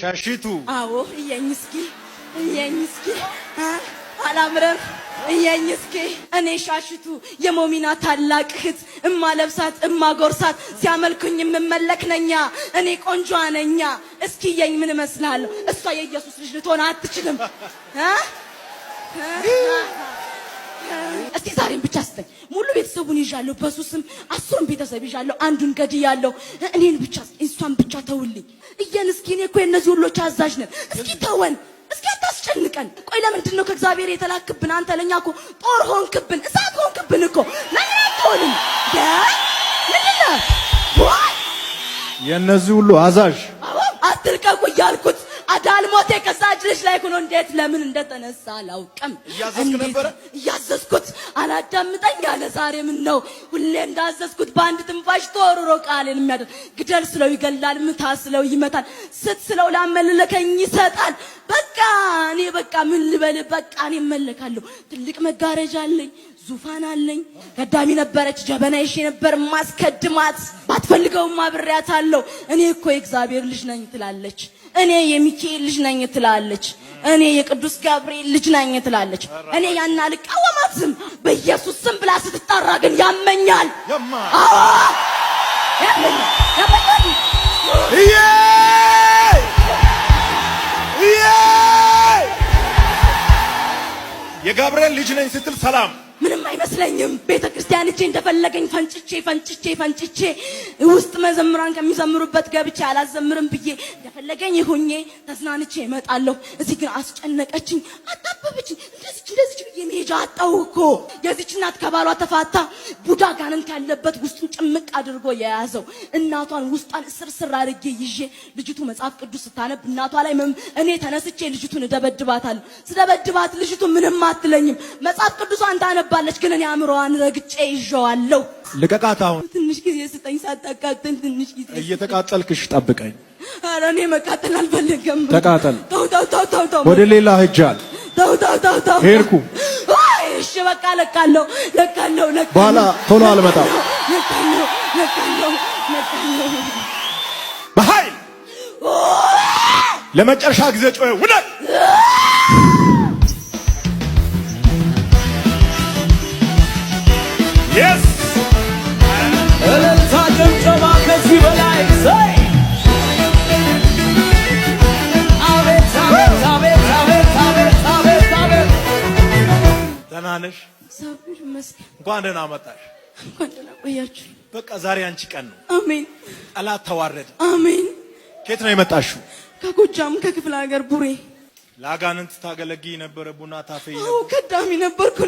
ሻሽቱ አዎ እየኝስኪ አላምረም እየኝስኪ እኔ ሻሽቱ የሞሚና ታላቅ እህት እማለብሳት እማጎርሳት ሲያመልኩኝ የምመለክ ነኛ እኔ ቆንጆ ነኛ እስኪ የኝ ምን መስላለሁ እሷ የኢየሱስ ልጅ ልትሆን አትችልም እስቲ ዛሬም ብቻ ስተኝ ሙሉ ቤተሰቡን ይዣለሁ በሱስም 10 ቤተሰብ ይዣለሁ አንዱን ገድያለሁ እኔን ብቻ እሷን ብቻ ተውልኝ እየንስኪ እኔ እኮ የነዚህ ሁሉ አዛዥ ነን እስኪ ተወን እስኪ አታስጨንቀን ቆይ ለምንድን ነው ከእግዚአብሔር የተላክብን አንተ ለኛ እኮ ጦር ሆንክብን እሳት ሆንክብን እኮ ለምን አትሆንም ለምን የነዚህ ሁሉ አዛዥ አትልቀቁ እያልኩት አዳልሞቴ ከዛች ልጅ ላይ ሆኖ እንዴት ለምን እንደተነሳ አላውቅም እያዘዝኩት አላዳምጠኝ አለ ዛሬ ምን ነው ሁሌ እንዳዘዝኩት በአንድ ትንፋሽ ተወርሮ ቃሌን የሚያደርግ ግደል ስለው ይገላል ምታ ስለው ይመታል ስት ስለው ላመለከኝ ይሰጣል በቃ እኔ በቃ ምን ልበል በቃ እኔ እመለካለሁ ትልቅ መጋረጃ አለኝ ዙፋን አለኝ ቀዳሚ ነበረች ጀበና ይሽ ነበር ማስከድማት ባትፈልገውም አብሬያታለሁ እኔ እኮ የእግዚአብሔር ልጅ ነኝ ትላለች እኔ የሚካኤል ልጅ ነኝ ትላለች እኔ የቅዱስ ገብርኤል ልጅ ነኝ ትላለች እኔ ያና ልቃወማትም በኢየሱስ ስም ብላ ስትጣራ ግን ያመኛል ያመኛል የገብርኤል ልጅ ነኝ ስትል ሰላም ምንም አይመስለኝም ቤተክርስቲያን እጄ እንደፈለገኝ ፈንጭቼ ውስጥ መዘምራን ከሚዘምሩበት ገብቼ አላዘምርም ብዬ እንደፈለገኝ ይሁኜ ተዝናንቼ እመጣለሁ እዚህ ግን አስጨነቀችኝ አጣበበችኝ እንደዚህ ብዬ መሄጃ አጣሁ እኮ የዚች እናት ከባሏ ተፋታ ቡዳ ጋንንት ያለበት ውስጡን ጭምቅ አድርጎ የያዘው እናቷን ውስጧን ስርስር አድርጌ ይዤ ልጅቱ መጽሐፍ ቅዱስ ስታነብ እናቷ ላይ እኔ ተነስቼ ልጅቱን እደበድባታለሁ ስደበድባት ልጅቱ ምንም አትለኝም መጽሐፍ ቅዱሷን ታነባለች ግን እኔ አእምሮዋን ረግጬ ይዤዋለሁ ልቀቃት አሁን ትንሽ ጊዜ ስጠኝ ሳታቃጥል ትንሽ ጊዜ እየተቃጠልክሽ ጠብቀኝ ኧረ እኔ መቃጠል አልፈልግም ተቃጠል ተው ወደ ሌላ ሂጃል ተው ሄድኩ እሺ በቃ ለቃለሁ በኋላ ቶሎ አልመጣም ለቃለሁ በኃይል ለመጨረሻ ጊዜ ጮኸ ውደቅ Yes! እልልታ ጭብጨባ ከዚህ በላይ ዘይ አቤት ደህና ነሽ? እግዚአብሔር ይመስገን እንኳን ደህና መጣሽ እንኳን ደህና ቆያችሁ በቃ ዛሬ አንቺ ቀን ነው አሜን ጠላት ተዋረደ አሜን ከየት ነው የመጣሽው ከጎጃም ከክፍለ ሀገር ቡሬ ለአጋንንት ታገለግይ ነበር ቡና ታፈይ ነበር ከዳሚ ነበርኩ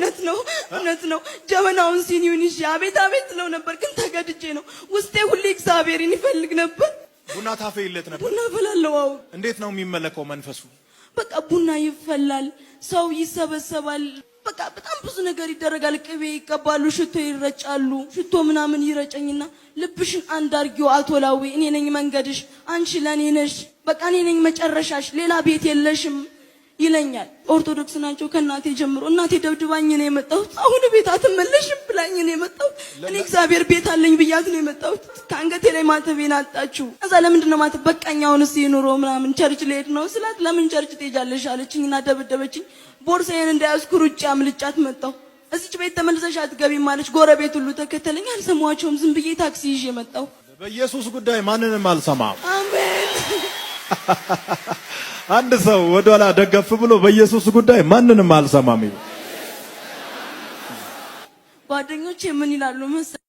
እውነት ነው ጀበናውን ሲኒውን ይዤ አቤት ነው ነበር ግን ተገድጄ ነው ውስጤ ሁሌ እግዚአብሔርን ይፈልግ ነበር ቡና ታፈይለት ነበር ቡና ፈላለው እንዴት ነው የሚመለከው መንፈሱ በቃ ቡና ይፈላል ሰው ይሰበሰባል በቃ በጣም ብዙ ነገር ይደረጋል ቅቤ ይቀባሉ ሽቶ ይረጫሉ ሽቶ ምናምን ይረጨኝና ልብሽን አንድ አርጊው አቶላዊ እኔ ነኝ መንገድሽ አንቺ ለኔ ነሽ በቃ እኔ ነኝ መጨረሻሽ ሌላ ቤት የለሽም ይለኛል ኦርቶዶክስ ናቸው ከናቴ ጀምሮ እናቴ ደብድባኝ ነው የመጣሁት አሁን ቤት አትመለሽም ብላኝ ነው የመጣሁት እኔ እግዚአብሔር ቤት አለኝ ብያት ነው የመጣሁት ካንገቴ ላይ ማተቤን አጣችሁ እዛ ለምንድን ነው ማተብ በቃኛውንስ ይኑሮ ምናምን ቸርች ልሄድ ነው ስላት ለምን ቸርች ትሄጃለሽ አለችኝና ደበደበችኝ ቦርሳዬን እንዳያስኩ ሩጬ አምልጫት መጣሁ እዚች ቤት ተመልሰሽ አትገቢም ማለች ጎረቤት ሁሉ ተከተለኝ አልሰማቸውም ዝም ብዬ ታክሲ ይዤ መጣሁ በኢየሱስ ጉዳይ ማንንም አልሰማም አሜን አንድ ሰው ወደኋላ ደገፍ ብሎ በኢየሱስ ጉዳይ ማንንም አልሰማም ጓደኞቼ ምን ይላሉ መሰለኝ